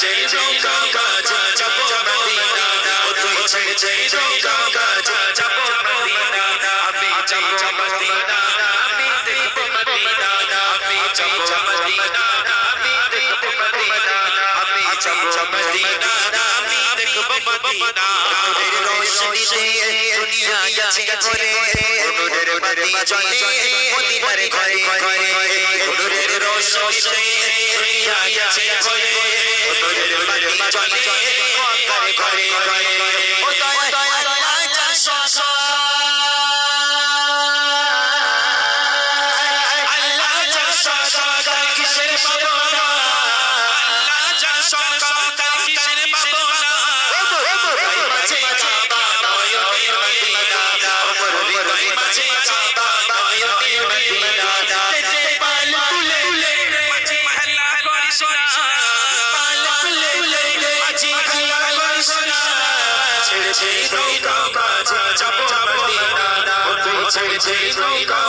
ছেড়েছে নৌকা কাজা যাবো মদিনা ও তুই ছেড়েছে নৌকা কাজা যাবো মদিনা আমি যাবো মদিনা আমি দেখবো মদিনা আমি যাবো মদিনা আমি দেখবো মদিনা আমি যাবো মদিনা আমি দেখবো মদিনা নূরের রোশনীতে দুনিয়া গেছে ভরে নূরের বাতি জ্বলে মদিনার ঘরে ঘরে নূরের রোশনীতে দুনিয়া গেছে ভরে নূরের বাতি জ্বলে ঘরে ঘরে ঘরে ও দয়া আল্লাহ জাশা আল্লাহ জাশা তার কিসের পাবনা আল্লাহ জাশা তার কিসের পাবনা ওই মাঝে কাবা নয়নের মদিনা ওমর হৃদয় মাঝে কাবা নয়নের মদিনা তেতে পাল তুলে মাঝে খেলা করিস না পাল তুলে মাঝে খেলা করিস না ছেড়েছে নৌকা কাজা যাবো মদিনা ও তুই ছেড়েছে নৌকা